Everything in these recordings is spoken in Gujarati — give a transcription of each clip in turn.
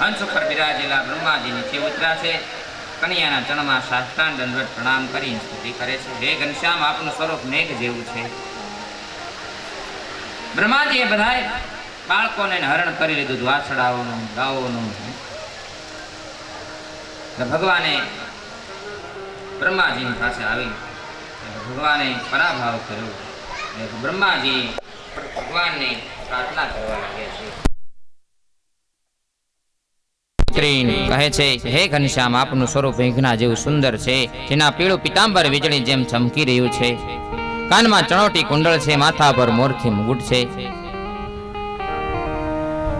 હંસ ઉપર બિરાજેલા બ્રહ્માજી નીચે ઉતર્યા છે. કનૈયાના ચરણમાં સાષ્ટાંગ દંડવત પ્રણામ કરી સ્તુતિ કરે છે. હે ઘનશ્યામ, આપનું સ્વરૂપ મેઘ જેવું છે. બ્રહ્માજીએ બધાય બાળકોને હરણ કરી લીધું, વાછડાઓનું, ગાયોનું. ભગવાને બ્રહ્માજીની પાસે આવી ભગવાને પરાભાવ કર્યો. બ્રહ્માજી ભગવાનને પ્રાર્થના કરવા લાગ્યા છે. કહે છે, હે ઘનશ્યામ, આપનું સ્વરૂપ મેઘના જેવું સુંદર છે, જેના પીળું પિતાંબર વીજળી જેમ ચમકી રહ્યું છે. કાનમાં ચણોટી કુંડળ છે, માથા પર મોરથી મુગુટ છે.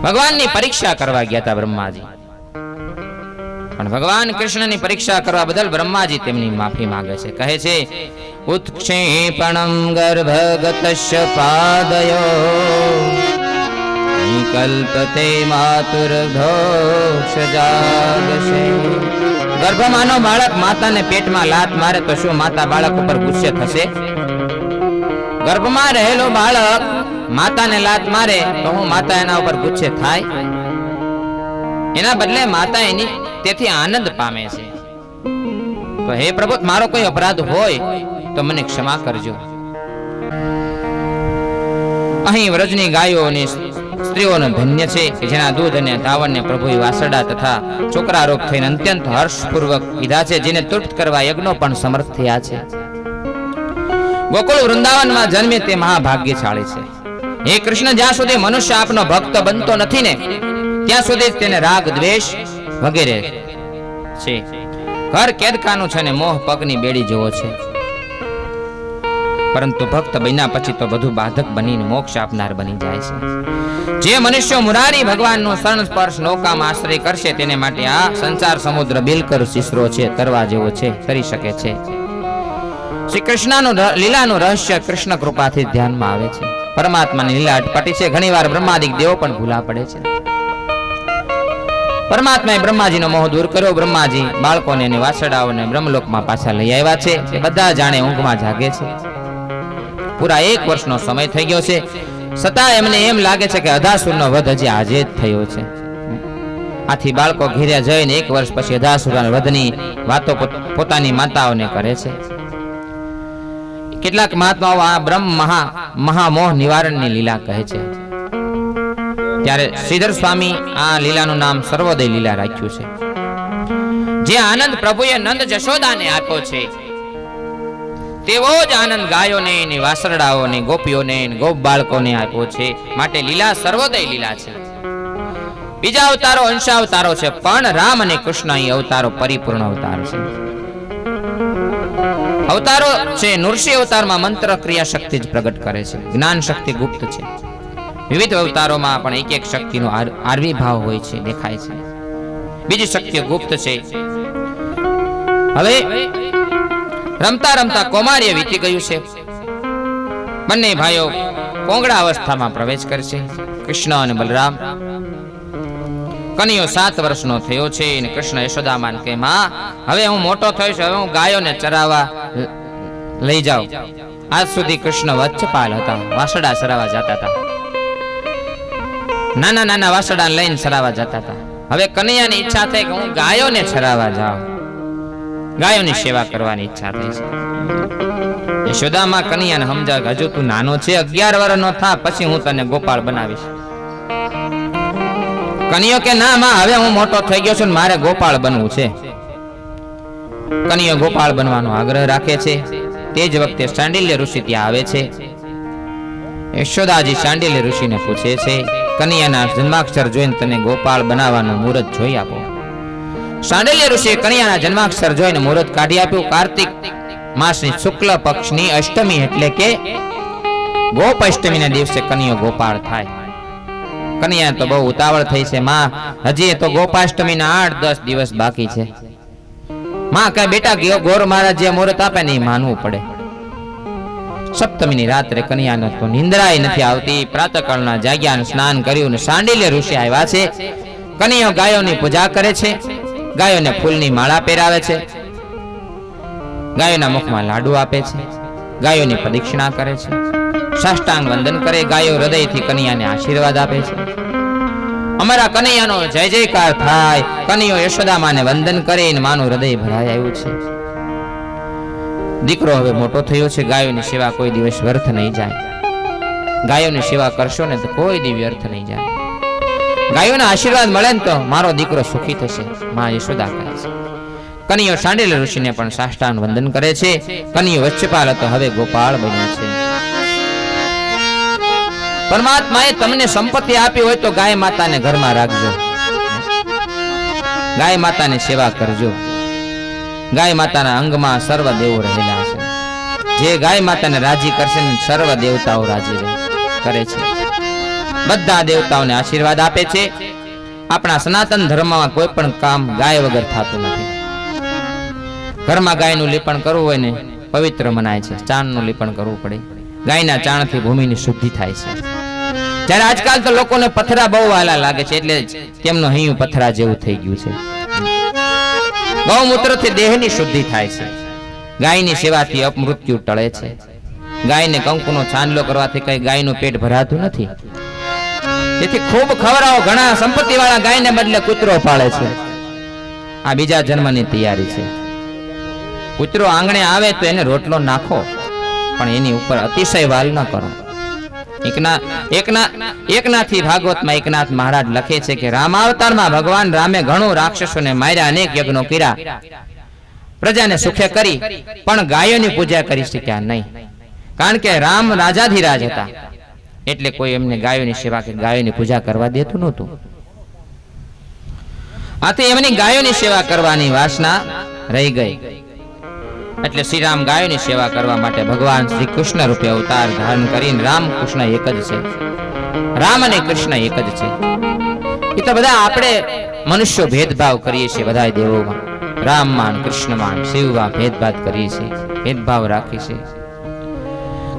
ભગવાનની પરીક્ષા કરવા ગયા હતા બ્રહ્માજી, પણ ભગવાન કૃષ્ણની પરીક્ષા કરવા બદલ બ્રહ્માજી તેમની માફી માંગે છે. કહે છે, ઉત્ક્ષેપણમ ગર્ભગતસ્ય પાદયો નિકલ્પતે માતુર્ભોક્ષજાગશે. ગર્ભમાંનો બાળક માતાને પેટમાં લાત મારે તો શું માતા બાળક ઉપર ગુસ્સે થશે? ગર્ભમાં રહેલો બાળક માતાને લાત મારે તો હું માતા એના ઉપર ગુસ્સે થાય? એના બદલે માતા એની તેથી આનંદ પામે છે. તો હે પ્રભુ, મારો કોઈ અપરાધ હોય તો મને ક્ષમા કરજો. અહીં વ્રજની ગાયો અને સ્ત્રીઓનો ધન્ય છે કે જેના દૂધ અને ધાવણને પ્રભુએ વાસરડા તથા છોકરા રૂપ થઈને અત્યંત હર્ષપૂર્વક પીધા છે, જેને તૃપ્ત કરવા યજ્ઞો પણ સમર્થ થયા છે. ગોકુળ વૃંદાવનમાં જન્મે તે મહાભાગ્યશાળી છે. હે કૃષ્ણ, જ્યાં સુધી મનુષ્ય આપનો ભક્ત બનતો નથી ને ત્યાં સુધી તેને રાગ દ્વેષ વગેરે છે. ઘર કેદખાનું છે ને મોહ પગની બેડી જેવો છે. પરંતુ ભક્ત બન્યા પછી તો બધું બાધક બનીને મોક્ષ આપનાર બની જાય છે. જે મનુષ્યો મુરારી ભગવાનનો શરણ સ્પર્શ નૌકામાં આશ્રય કરશે તેને માટે આ સંસાર સમુદ્ર બિલકર શીશરો છે, તરવા જેવો છે, તરી શકે છે. શ્રી કૃષ્ણનું લીલાનું રહસ્ય કૃષ્ણ કૃપાથી ધ્યાનમાં આવે છે. પરમાત્માની લીલા અટપટી છે. ઘણીવાર બ્રહ્માદિક દેવો પણ ભૂલા પડે છે. પરમાત્માએ બ્રહ્માજીનો મોહ દૂર કર્યો. બ્રહ્માજી બાળકોને અને વાછરડાઓને બ્રહ્મલોકમાં પાછા લઈ આવ્યા છે. તે બધા જાણે ઊંઘમાં જાગે છે. પૂરા 1 વર્ષનો સમય થઈ ગયો છે, છતાં એમને એમ લાગે છે કે અધાસુરનો વધ હજી આજે જ થયો છે. આથી બાળકો ઘેર્યા જઈને 1 વર્ષ પછી અધાસુરના વધની વાતો પોતાની માતાઓને કરે છે. કેટલાક મહાત્માઓ આ બ્રહ્મ મહામોહ નિવારણની લીલા કહે છે. ત્યારે શ્રીધર સ્વામી આ લીલાનું નામ સર્વોદય લીલા રાખ્યું છે. જે આનંદ પ્રભુએ નંદ જશોદાને આપ્યો છે તેવો જ આનંદ ગાયોને ને વાસરડાઓને ગોપીઓને ગોપ બાળકોને આપ્યો છે. માટે લીલા સર્વોદય લીલા છે. બીજા અવતારો અંશાવતારો છે, પણ રામ અને કૃષ્ણ અહીં અવતારો પરિપૂર્ણ અવતાર છે. અવતારો છે. નૃસિંહ અવતારમાં મંત્ર ક્રિયા શક્તિ જ પ્રગટ કરે છે. જ્ઞાન શક્તિ ગુપ્ત છે. વિવિધ અવતારોમાં પણ એક શક્તિનો આવિર્ભાવ હોય છે, દેખાય છે. બીજી શક્તિઓ ગુપ્ત છે. હવે રમતા રમતા કૌમાર્ય વીતી ગયું છે. બંને ભાઈઓ કોંગડા અવસ્થામાં પ્રવેશ કરશે. કૃષ્ણ અને બલરામ. કનૈયો 7 વર્ષનો થયો છે અને કૃષ્ણ યશોદામાને કહે, માં, હવે હું મોટો થયો છું, હવે હું ગાયોને ચરાવવા લઈ જાઉં. આજ સુધી કૃષ્ણ વત્સપાલ હતા, વાસડા ચરાવવા જતા હતા. નાના નાના વાસડા લઈને ચરાવવા જતા હતા. હવે કનૈયાની ઈચ્છા થઈ કે હું ગાયોને ચરાવવા જાઉં, ગાયોની સેવા કરવાની ઈચ્છા થઈ છે. યશોદામાં કનૈયાને સમજાવે, હજુ તું નાનો છે, 11 વર્ષનો થા પછી હું તને ગોપાળ બનાવીશ. કનૈયો કે ના માં, હવે હું મોટો થઈ ગયો છું, મારે ગોપાળ બનવું છે. કનૈયો ગોપાળ બનવાનો આગ્રહ રાખે છે. તે જ વખતે શાંડિલ્ય ઋષિ ત્યાં આવે છે. યશોદાજી શાંડિલ્ય ઋષિને પૂછે છે, કનૈયાના જન્માક્ષર જોઈને તને ગોપાળ બનાવવાનું મુહૂર્ત જોઈ આપો. શાંડિલ્ય ઋષિએ કનૈયાના જન્માક્ષર જોઈને મુહૂર્ત કાઢી આપ્યું. કાર્તિક માસની શુક્લ પક્ષની અષ્ટમી એટલે કે ગોપ અષ્ટમીના દિવસે કનૈયો ગોપાળ થાય. કનૈયા તો બહુ ઉતાવળ થઈ છે. માં, હજી તો ગોપાષ્ટમીના 8-10 દિવસ બાકી છે. માં કહે, બેટા, ગોર મહારાજ જે મુહૂર્ત આપે ને એ માનવું પડે. સપ્તમીની રાત્રે કનૈયાને તો નિંદ્રાય નથી આવતી. પ્રાતઃકાળના જાગ્યા, સ્નાન કર્યું ને શાંડિલ્ય ઋષિ આવ્યા છે. કનૈયો ગાયોની પૂજા કરે છે. ગાયોને ફૂલની માળા પહેરાવે છે. ગાયોના મુખમાં લાડુ આપે છે. ગાયોની પ્રદક્ષિણા કરે છે. સાષ્ટાંગ વંદન કરે. ગાયો હૃદયથી કનૈયાને આશીર્વાદ આપે છે. અમારા કનૈયાનો જય જયકાર થાય. કનૈયો યશોદા માને વંદન કરીને માનું હૃદય ભરાઈ આવ્યું છે. દીકરો હવે મોટો થયો છે. ગાયોની સેવા કોઈ દિવસ વ્યર્થ નહીં જાય. ગાયોની સેવા કરશો ને તો કોઈ દિવસ વ્યર્થ નહીં જાય. ગાયોના આશીર્વાદ મળે ને તો મારો દીકરો સુખી થશે. માં યશોદા કહે છે. કનૈયો સાંડેલ ઋષિને પણ સાષ્ટાંગ વંદન કરે છે. કનૈયો વચ્ચેપાલ હતો, હવે ગોપાળ બન્યો છે. પરમાત્માએ તમને સંપત્તિ આપી હોય તો ગાય માતાને ઘરમાં રાખજો. ગાય માતાની સેવા કરજો. ગાય માતાના અંગમાં સર્વ દેવો રહેલા છે. જે ગાય માતાને રાજી કરશે ને સર્વ દેવતાઓ રાજી કરે છે. બધા દેવતાઓને આશીર્વાદ આપે છે. આપણા સનાતન ધર્મમાં કોઈ પણ કામ ગાય વગર થતું નથી. ઘરમાં ગાયનું લીપણ કરવું હોય ને પવિત્ર મનાય છે. ચાણનું લીપણ કરવું પડે. ગાયના ચાણથી ભૂમિની શુદ્ધિ થાય છે. જ્યારે આજકાલ તો લોકોને પથરા બહુ વાલા લાગે છે, એટલે તેમનું હૈયું પથરા જેવું થઈ ગયું છે. ગૌમૂત્રથી દેહની શુદ્ધિ થાય છે. ગાયની સેવાથી અપમૃત્યુ ટળે છે. ગાયને કંકુનો ચાંદલો કરવાથી કઈ ગાયનું પેટ ભરાતું નથી. તેથી ખૂબ ખવડાવો. ઘણા સંપત્તિ વાળા ગાયને બદલે કૂતરો પાળે છે. આ બીજા જન્મની તૈયારી છે. કૂતરો આંગણે આવે તો એને રોટલો નાખો, પણ એની ઉપર અતિશય વાલ ન કરો. એકનાથી ભાગવતમાં એકનાથ મહારાજ લખે છે કે રામાવતારમાં ભગવાન રામે ઘણું રાક્ષસોને માર્યા, અનેક યજ્ઞો કર્યા, પ્રજાને સુખે કરી, પણ ગાયોની પૂજા કરી શક્યા નહીં. કારણ કે રામ રાજાધિરાજ હતા, એટલે કોઈ એમને ગાયોની સેવા કે ગાયોની પૂજા કરવા દેતું નહોતું. આથી એમની ગાયોની સેવા કરવાની વાસના રહી ગઈ. એટલે શ્રી રામ ગાયોની સેવા કરવા માટે ભગવાન શ્રી કૃષ્ણ રૂપે અવતાર ધારણ કરીને, રામ કૃષ્ણ એક જ છે. રામ અને કૃષ્ણ એક જ છે. એ તો બધા આપણે મનુષ્યો ભેદભાવ કરીએ છીએ. બધા દેવોમાં રામમાં કૃષ્ણમાં શિવમાં ભેદભાવ કરીએ છીએ, ભેદભાવ રાખીએ છીએ.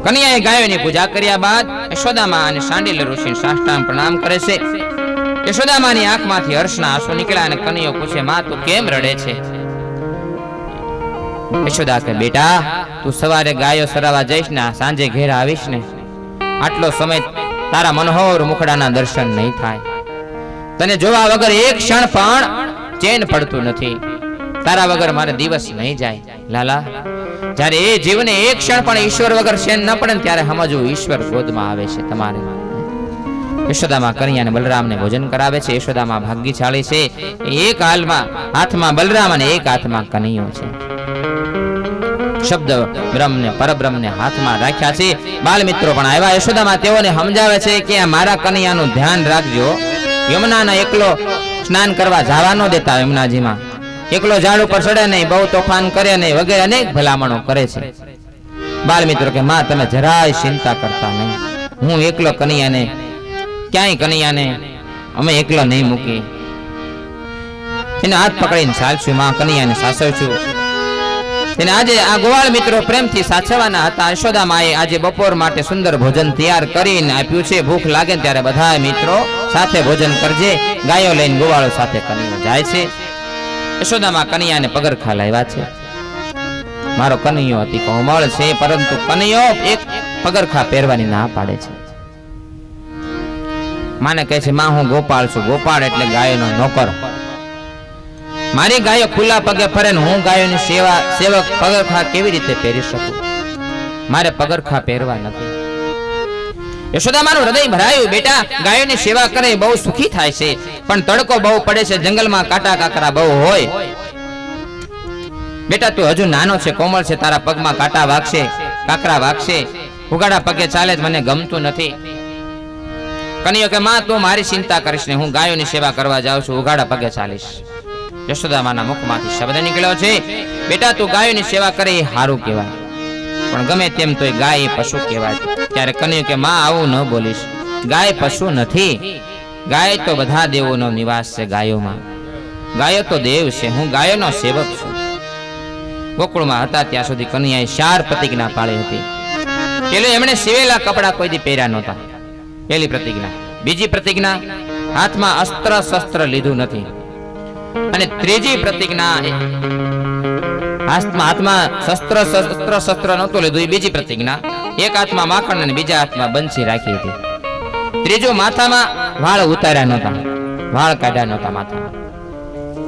કન્યાએ ગાયોની પૂજા કર્યા બાદ યશોદામાં અને સાંડિલ્ય ઋષિને સાષ્ટાંગ પ્રણામ કરે છે. યશોદામાની આંખમાંથી હર્ષના આંસુ નીકળ્યા અને કનૈયો પૂછે, માં તું કેમ રડે છે? યશોદા કે, બેટા તું સવારે ગાયો સરાવા જઈશ ને સાંજે ઘેર આવીશ ને, આટલો સમય તારા મનોહર મુખડાના દર્શન નહીં થાય. તને જોવા વગર એક ક્ષણ પણ ચેન પડતું નથી. તારા વગર મારે દિવસ નહીં જાય. લાલા, જ્યારે એ જીવને એક ક્ષણ પણ ઈશ્વર વગર ચેન ન પડે ને ત્યારે સમજવું ઈશ્વર ગોદમાં આવે છે તમારે. યશોદામાં કનૈયાને બલરામને ભોજન કરાવે છે. યશોદામાં ભાગ્યશાળી છે. એક હાથમાં બલરામ અને એક હાથમાં કનૈયો છે. શબ્દ બ્રહ્મને પરબ્રહ્મને હાથમાં રાખ્યા છે. બાલ મિત્રો પણ આવ્યા. યશોદામાં તેઓને સમજાવે છે કે મારા કનૈયાનું ધ્યાન રાખજો. યમુનાના એકલો સ્નાન કરવા જવા ન દેતા. યમુનાજીમાં એકલો ઝાડ ઉપર ચડે નહીં, બહુ તોફાન કરે નહીં, વગેરે અનેક ભલામણો કરે છે. બાલ મિત્રો કે માં તમે જરાય ચિંતા કરતા નહીં. હું એકલો કનૈયાને અમે એકલો નહીં મૂકી. એને હાથ પકડીને ચાલશું. માં કનૈયાને સાચવશું. તેને આજે આ ગોવાળ મિત્રો પ્રેમથી સાચવવાના હતા. યશોદા માએ આજે બપોર માટે સુંદર ભોજન તૈયાર કરીને આપ્યું છે. ભૂખ લાગે ને ત્યારે બધા મિત્રો સાથે ભોજન કરજે. ગાયો લઈને ગોવાળો સાથે કનૈયો જાય છે. યશોદામાં કનૈયાને પગરખા લાવ્યા છે. મારો કનૈયો અતિ કોમળ છે, પરંતુ કનૈયો એક પગરખા પહેરવાની ના પાડે છે. માને કહે છે, માં હું ગોપાળ છું. ગોપાળ એટલે ગાયોનો નોકર. મારી ગાયો ખુલ્લા પગે ફરે ને હું ગાયોની સેવક પગરખા કેવી રીતે પહેરી શકું? મારે પગરખા પહેરવા નથી. યશોદામાનું હૃદય ભરાયું. બેટા ગાયોની સેવા કરે બહુ સુખી થાય છે, પણ તડકો બહુ પડે છે, જંગલમાં કાંટા કાકરા બહુ હોય. બેટા તું હજુ નાનો છે, કોમળ છે, તારા પગમાં કાંટા વાગશે, કાકરા વાગશે. ઉગાડા પગે ચાલે જ મને ગમતું નથી. કનૈયો કે માં તું મારી ચિંતા કરીશ ને, હું ગાયોની સેવા કરવા જાઉં છું, ઉગાડા પગે ચાલીશ. યશોદામાના મુખમાંથી શબ્દ નીકળ્યો છે, બેટા તું ગાયોની સેવા કરે એ સારું કહેવાય, પણ ગમે તેમ તોય ગાય એ પશુ કહેવાય. ત્યારે કનૈયો કે માં આવું ન બોલીશ. ગાય પશુ નથી. ગાય તો બધા દેવોનો નિવાસ છે. ગાયો તો દેવ છે. હું ગાયોનો સેવક છું. ગોકુળમાં હતા ત્યાં સુધી કનૈયાએ 4 પ્રતિજ્ઞા પાળી હતી. પેલું એમણે સીવેલા કપડા કોઈ દી પહેર્યા નહોતા. પહેલી પ્રતિજ્ઞા. બીજી પ્રતિજ્ઞા, હાથમાં અસ્ત્ર શસ્ત્ર લીધું નથી. અને ત્રીજી પ્રતિજ્ઞા, હાથમાં શસ્ત્ર નહોતું લીધું. એ બીજી પ્રતિજ્ઞા. એક હાથમાં માખણ અને બીજા હાથમાં બંસી રાખી હતી. ત્રીજું, માથામાં વાળ ઉતાર્યા નહોતા. વાળ કાઢ્યા નહોતા માથા,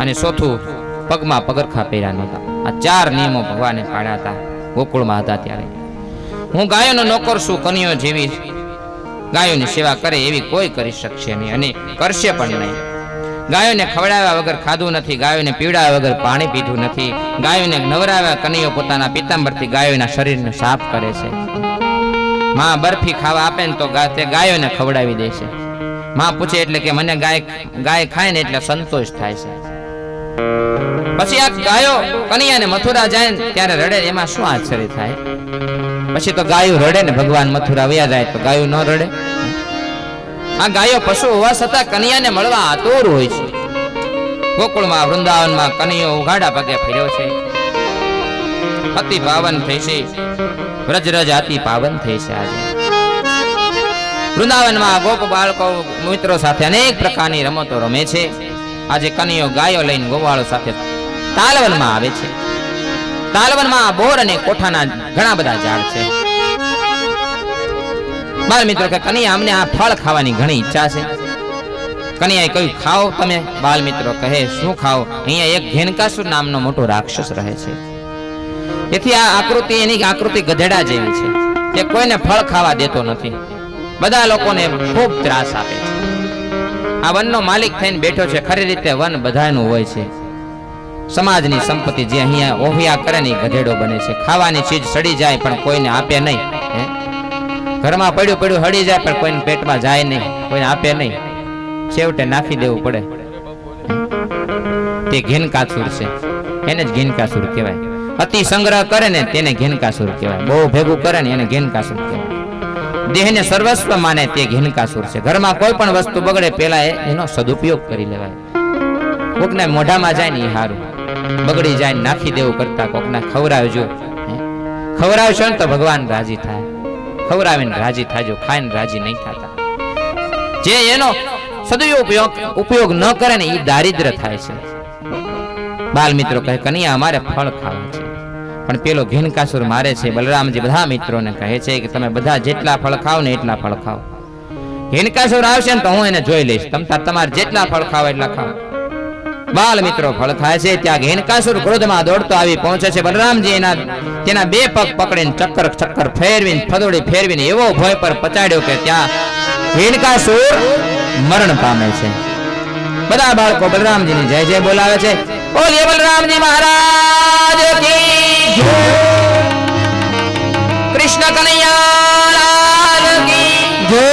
અને ચોથું પગમાં પગરખા પહેર્યા નહોતા. આ 4 નિયમો ભગવાને પાડ્યા હતા ગોકુળમાં હતા ત્યારે. હું ગાયોનો નોકર છું, કન્યો જેવી ગાયોની સેવા કરે એવી કોઈ કરી શકશે નહીં અને કરશે પણ નહીં. ગાયોને ખવડાવ્યા વગર ખાધું નથી, ગાયોને પીવડાવ્યા વગર પાણી પીધું નથી, ગાયોને નવરાવ્યા કન્યો પોતાના પિતાંબરથી ગાયોના શરીરને સાફ કરે છે. માં બરફી ખાવા આપે ને તો તે ગાયોને ખવડાવી દે છે. માં પૂછે એટલે કે મને ગાય ખાય ને એટલે સંતોષ થાય છે. પછી આ ગાયો કન્યાને મથુરા જાય ને ત્યારે રડે, એમાં શું આશ્ચર્ય થાય? પછી તો ગાયો રડે ને ભગવાન મથુરા વયા જાય તો ગાયો ન રડે? આ ગાયો પશુ હોવા છતાં કન્યાને મળવા આતુર હોય છે. ગોકુળમાં વૃંદાવનમાં કન્યો ઉઘાડા પગે ફર્યો છે. અતિ પાવન થઈ છે, વ્રજરજ અતિ પાવન થઈ છે. આજે વૃંદાવનમાં ગોપ બાળકો મિત્રો સાથે અનેક પ્રકારની રમતો રમે છે. આજે કન્યો ગાયો લઈને ગોવાળો સાથે તાલવનમાં આવે છે. તાલવનમાં બોર અને કોઠાના ઘણા બધા ઝાડ છે. બાળ મિત્રો કે કન્યા અમને આ ફળ ખાવાની ઘણી ઈચ્છા છે. કન્યાએ કહ્યું ખાઓ તમે. બાળ મિત્રો કહે શું ખાઓ? અહીંયા એક ઘેનકાસુર નામનો મોટો રાક્ષસ રહે છે. તેથી આ આકૃતિ, એની આકૃતિ ગધેડા જેવી છે. તે કોઈને ફળ ખાવા દેતો નથી, બધા લોકોને ખૂબ ત્રાસ આપે છે. આ વનનો માલિક થઈને બેઠો છે. ખરી રીતે વન બધાનું હોય છે. સમાજની સંપત્તિ જે અહીંયા ઓહિયા કરે ને ગધેડો બને છે. ખાવાની ચીજ સડી જાય પણ કોઈને આપે નહીં. ઘરમાં પડ્યું પડ્યું હળી જાય પણ કોઈને પેટમાં જાય નહીં, કોઈને આપે નહીં, છેવટે નાખી દેવું પડે. તે ઘેનકાસુર છે, એને જ ઘેનકાસુર કહેવાય. અતિ સંગ્રહ કરે ને તેને ઘેનકાસુર કહેવાય. બહુ ભેગું કરે ને એને ઘેનકાસુર કહેવાય. દેહને સર્વસ્વ માને તે ઘેનકાસુર છે. ઘરમાં કોઈ પણ વસ્તુ બગડે પેલા એનો સદુપયોગ કરી લેવાય. કોકને મોઢામાં જાય ને એ સારું, બગડી જાય નાખી દેવું કરતા કોકને ખવડાવજો. ખવડાવશો ને તો ભગવાન રાજી થાય. ખવડાવીને રાજી થાજો, ખાઈને રાજી નહીં થતા. જે એનો ઉપયોગ ન કરે ને એ દારિદ્ર થાય છે. બાલ મિત્રો કહે કન્યા અમારે ફળ ખાવા છે, પણ પેલો ઘેનકાસુર મારે છે. બલરામજી બધા મિત્રોને કહે છે કે તમે બધા જેટલા ફળ ખાવ ને એટલા ફળ ખાઓ. ઘેનકાસુર આવશે ને તો હું એને જોઈ લઈશ, તમારે જેટલા ફળ ખાવ એટલા ખાઓ. બાલ મિત્રો ફળ ખાય છે. ત્યાં ઘેનકાસુર ક્રોધમાં દોડતો આવી પહોંચે છે. બલરામજી તેના 2 પગ પકડીને ચક્કર ફેરવીને ફદોડી ફેરવીને એવો ભોય પર પચાડ્યો કે ત્યાં ઘેનકાસુર મરણ પામે છે. બધા બાળકો બલરામજીની જય જય બોલાવે છે. બોલીએ બલરામજી મહારાજ કી જય. કૃષ્ણ કનૈયા લાલ કી જય.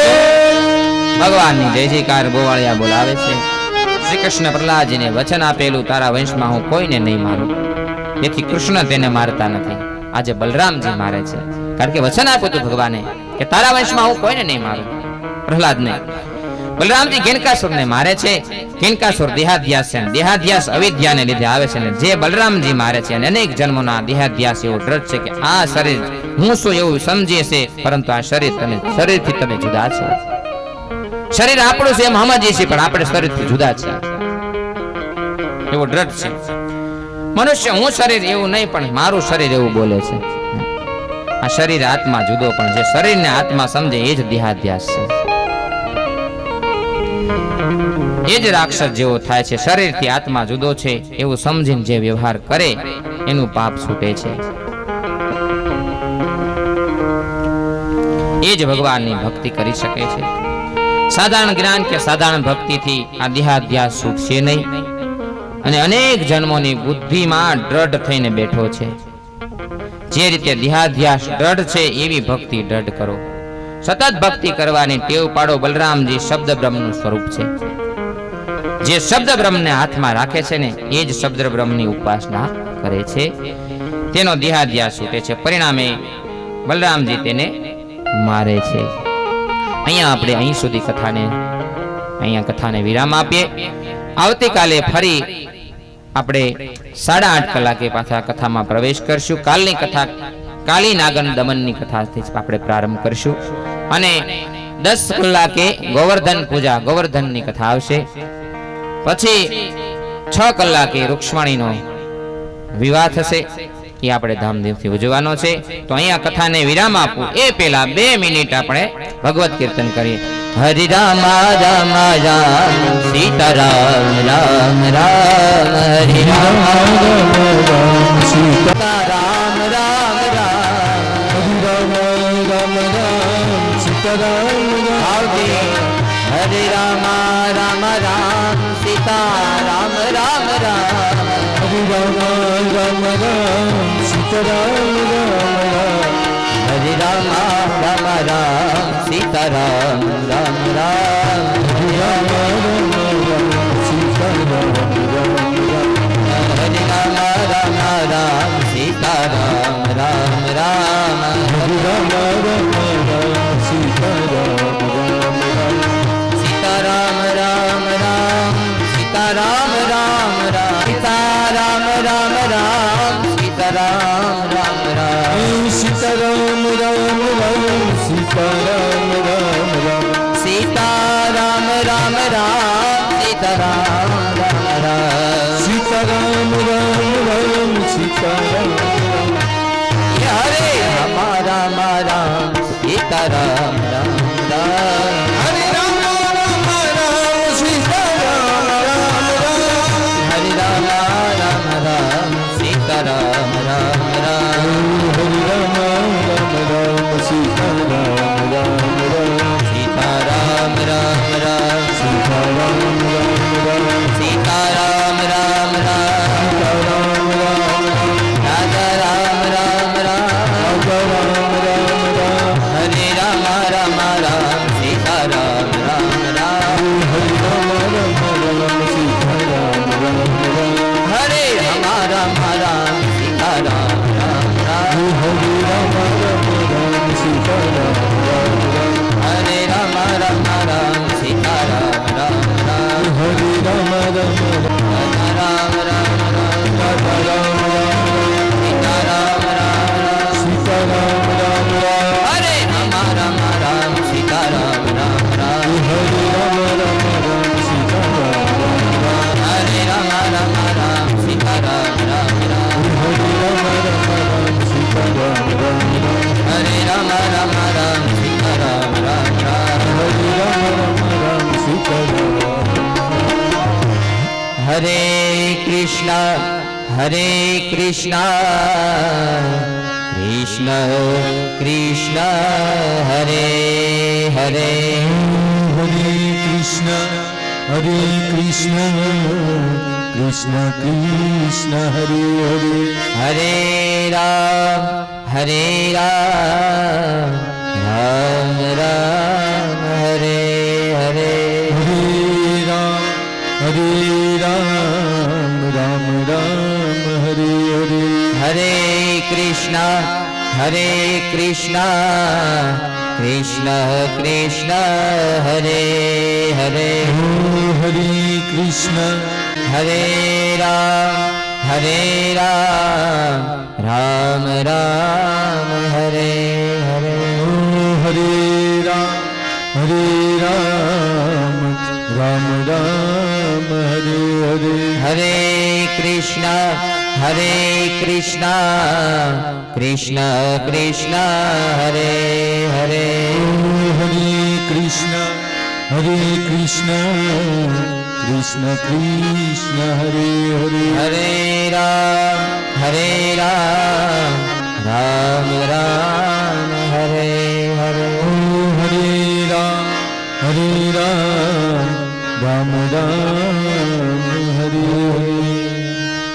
ભગવાનની જય જયકાર ગોવાળિયા બોલાવે છે. શ્રી કૃષ્ણ પ્રહલાદજીને વચન આપેલું તારા વંશમાં હું કોઈને નહીં મારું, તેથી કૃષ્ણ તેને મારતા નથી. આજે બલરામજી મારે છે, કારણ કે વચન આપ્યું હતું ભગવાને કે તારા વંશમાં હું કોઈને નહીં મારું. પ્રહલાદને બલરામજી ઘેનકાસુરને મારે છે. ઘેનકાસુર દેહાધ્યાસ છે, દેહાધ્યાસ અવિદ્યાને લીધે આવે છે. અને જે બલરામજી મારે છે અને અનેક જન્મોના દેહાધ્યાસ એવો દ્રઢ છે કે આ શરીર હું શું એવું સમજે છે, પરંતુ આ શરીરથી તમે જુદા છો. શરીર આપણું છે એમ સમજીએ છીએ, પણ આપણે શરીરથી જુદા છે એવો દ્રઢ છે. મનુષ્ય હું શરીર એવું નહીં, પણ મારું શરીર એવું બોલે છે. આ શરીર આત્મા જુદો, પણ જે શરીરને આત્મા સમજે એ જ દેહાધ્યાસ છે. એ જ રાક્ષસ જેવો થાય છે. શરીરથી આત્મા જુદો છે એવું સમજીને જે વ્યવહાર કરે એનું પાપ છૂટે છે. એ જ ભગવાનની ભક્તિ કરી શકે છે. સાધારણ જ્ઞાન કે સાધારણ ભક્તિથી આ દેહાધ્યાસ છૂટશે નહીં. અને અનેક જન્મોની બુદ્ધિમાં દ્રઢ થઈને બેઠો છે. જે રીતે દેહાધ્યાસ દ્રઢ છે એવી ભક્તિ દ્રઢ કરો. સતત ભક્તિ કરવાની ટેવ પાડો. બલરામજી શબ્દ બ્રહ્મનું સ્વરૂપ છે. જે શબ્દ બ્રહ્મને હાથમાં રાખે છે ને એ જ શબ્દ બ્રહ્મની ઉપાસના કરે છે. તેનો દેહાધ્યાસ છૂટે છે. પરિણામે બલરામજી તેને મારે છે. અહીંયા આપણે અહીં સુધી કથાને વિરામ આપીએ. આવતીકાલે ફરી આપણે 8:30 કલાકે પાછા કથામાં પ્રવેશ કરશું. કાલની કથા કાલી નાગન દમનની કથાથી આપણે પ્રારંભ કરશું. અને 10 કલાકે ગોવર્ધન પૂજા, ગોવર્ધનની કથા આવશે. પછી 6 કલાકે રૂક્ષ્મણીનો વિવાહ થશે. એ આપણે ધામધૂમથી ઉજવવાનો છે. તો અહીંયા કથાને વિરામ આપું એ પહેલા 2 મિનિટ આપણે ભગવત કીર્તન કરીએ. હરિ રામ રામ રામ સીતારામ રામ રામ હરિ રામ રામ સીતારામ રામ રામ હરિ રામ રામ રામ સીતારામ આવજે હરે રામ રામ રામ સીતારામ રામ રામ હરિ રામ રામ રામ સીતારામ રામ હરે રામ રામ રામ સીતારામ રામ રામ હરિ રામ રામ રામ સીતારામ હરે રામ રામ રામ સીતારામ રામ રામ હરિ રામ રામ રામ સીતારામ સીતારામ રામ રામ સીતારામ રામ રામ સીતારામ રામ રામ સીતારામ રામ રામ સીતારામ રામ રામ સીતારામ રામ રામ સીતારામ રામ રામ સીતારામ રામ રામ સીતારામ રામ રામ સીતારામ હરે રામ રામ રામ સીતારામ રામ રામ હરિ રામ રામ રામ સીતારામ રામ રામ હરે રામ રામ રામ સીતારામ રામ રામ હરિ રામ રામ રામ સીતારામ રામ રામ સીતારામ રામ રામ સીતારામ રામ રામ સીતારામ રામ રામ સીતારામ રામ રાધા રામ રામ રામ રામ રામ રામ હરે રામ રામ રામ સીતારામ રામ રામ હરિ રામ રામ રામ સીતારામ રામ રામ હરે રામ રામ રામ સીતારામ રામ રામ હરિ રામ રામ રામ સીતારામ રામ રામ હરે રામ રામ રામ સીતારામ રામ રામ હરિ રામ રામ રામ રામ રામ રામ રામ સીતારામ રામ રામ સીતારામ રામ રામ હરે રામ રામ રામ સીતારામ રામ રામ હરિ રામ રામ રામ સીતારામ રામ રામ હરે રામ રામ રામ સીતારામ રામ રામ હરિ રામ રામ રામ સીતારામ રામ રામ હરે રામ રામ રામ સીતારામ રામ રામ હરિ રામ રામ રામ સીતારામ હરે કૃષ્ણ કૃષ્ણ કૃષ્ણ હરે હરે હરે કૃષ્ણ કૃષ્ણ કૃષ્ણ કૃષ્ણ હરે હરે હરે રામ રામ રામ હરે હરે હરે રામ રામ રામ હરે હરે હરે કૃષ્ણ કૃષ્ણ કૃષ્ણ હરે હરે હરે કૃષ્ણ હરે રામ રામ રામ હરે હરે હરે રામ રામ રામ હરે હરે હરે કૃષ્ણ કૃષ્ણ કૃષ્ણ હરે હરે હરે કૃષ્ણ કૃષ્ણ કૃષ્ણ હરે હરે હરે રામ રામ રામ હરે હરે હરે રામ રામ રામ હરે હરે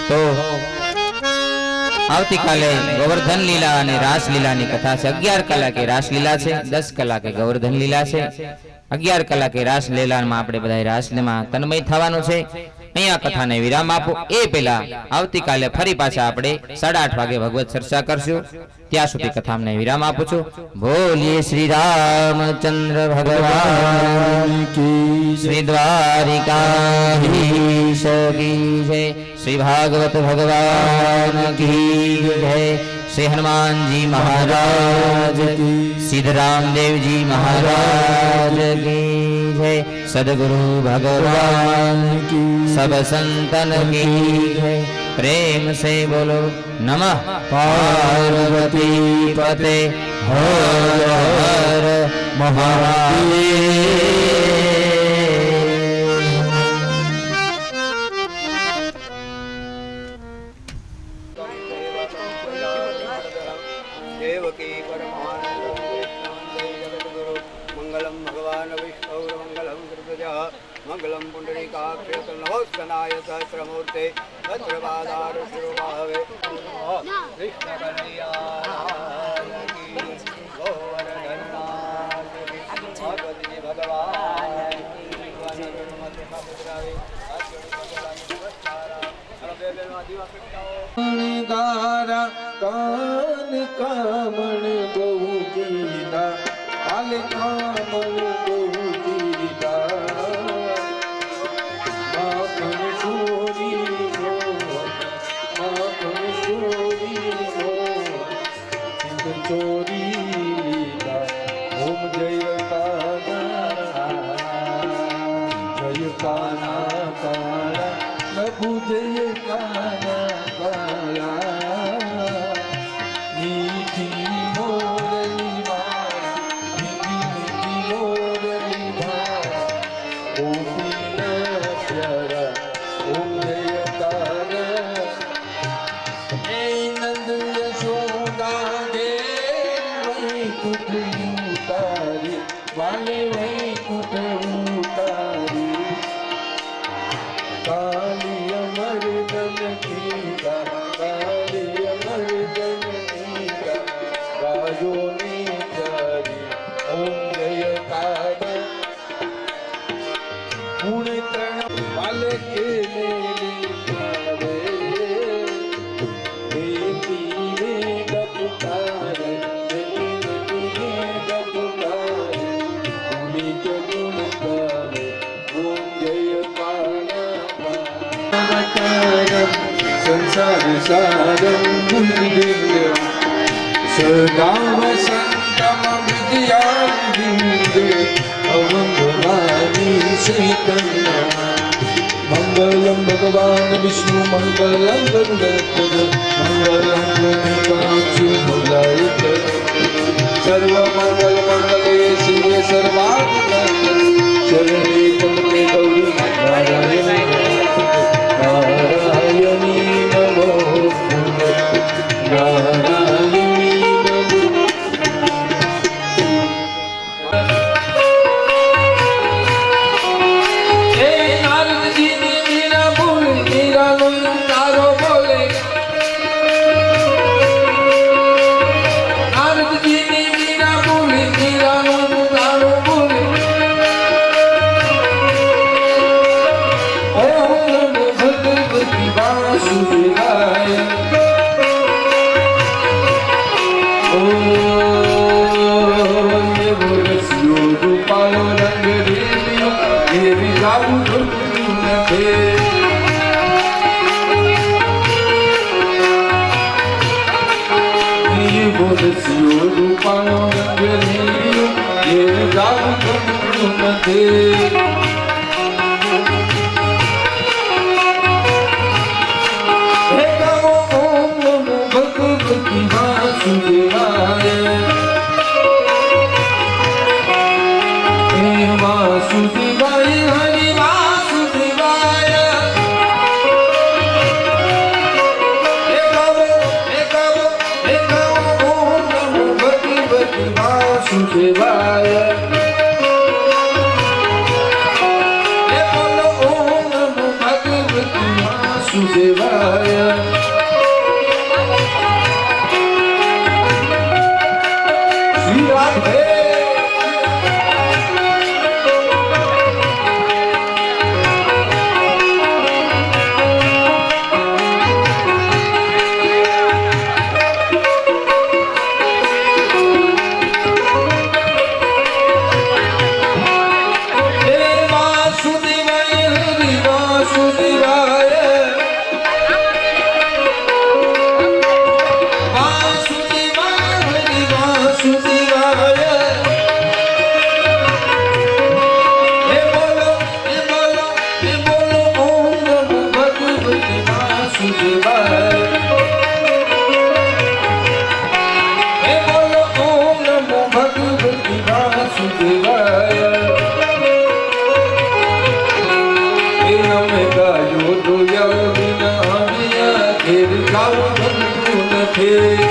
તો આવતીકાલે ગોવર્ધન લીલા અને રાસ લીલાની કથા છે. 11 કલાકે રાસ લીલા છે, 10 કલાકે ગોવર્ધન લીલા છે. 11 કલાકે રાસ લીલામાં આપણે બધા રાસમાં તન્મય થવાનું છે. અહીંયા કથાને વિરામ આપો. એ પહેલા આવતીકાલે ફરી પાછા આપણે 8:30 વાગે ભગવત ચર્ચા કરશું. ત્યાં સુધી કથાને વિરામ આપું છું. બોલીએ શ્રી રામચંદ્ર ભગવાન કી શ્રી દ્વારિકાધીશ કી જય. श्री भागवत भगवान की जय. श्री हनुमान जी महाराज की, सिद्धराम देव जी महाराज की जय. सदगुरु भगवान की, सब संतन की जय. प्रेम से बोलो नमः पार्वती पते हर हर देवकी परमानंदं कृष्णं वन्दे जगद्गुरु मंगलम भगवान विष्णु मंगलम गुरुप्रजा मंगलम पुंडरीकाक्ष नमोस्तनाय सहस्रमूर्ते भद्रपादार शिरोभावे कृष्ण कन्हैया की गोवर्धननाथ की भगवती भगवान की गारा कान कामण बहु कीदा काल कामण बहु कीदा माखन चोरी हो माखन चोरी हो सिंध चोरी लीला ओम जय काना जय काना काला प्रभु जय काना काला मीठी मोरली माला मीठी मीठी मोरली माला गोपीन प्यारा ओम जय काना हे नंद यशोदा दे वैकुंठ उतारी वाले वैकुंठ उतारी काली अमर दन कीरा काली अमर दन कीरा गायो ने चारी ओम जय काना गुण तरण वाल के मेली पावे बेटी रे गपुतारे बेटी रे गपुतारे गुणी के गुण गावे ओम जय काना संसार सारं गुरुदिव्यं सदा वसन्तं विद्याविन्दे अवङ्गवाणी श्रीकन्या मङ्गलं भगवान् विष्णु मङ्गलं गरुडध्वज मङ्गलं गणेशाच्युतमुलायक सर्वमङ्गलमङ्गले शिवे सर्वार्थसाधके शरणे त्र्यम्बके गौरी नारायणी नारायणी नमोस्तुते नारायणी हे नारद जी ने मीरा बोले मीरा तारो बोले नारद जी ने मीरा बोले मीरा तारो बोले भगवती वासुदेवाय ओ ये बोलसियो रूपायो रंग देवियो देवी जाऊ धुनते ये बोलसियो रूपायो रंग देवियो देवी जाऊ धुनते वासुदेवाय हे वासुदेवाय हरि वासुदेवाय हे गावो ओम नमो भगवते वासुदेवाय हे बोलो ओम नमो भगवते वासुदेवाय ગાવું ગમતું નથી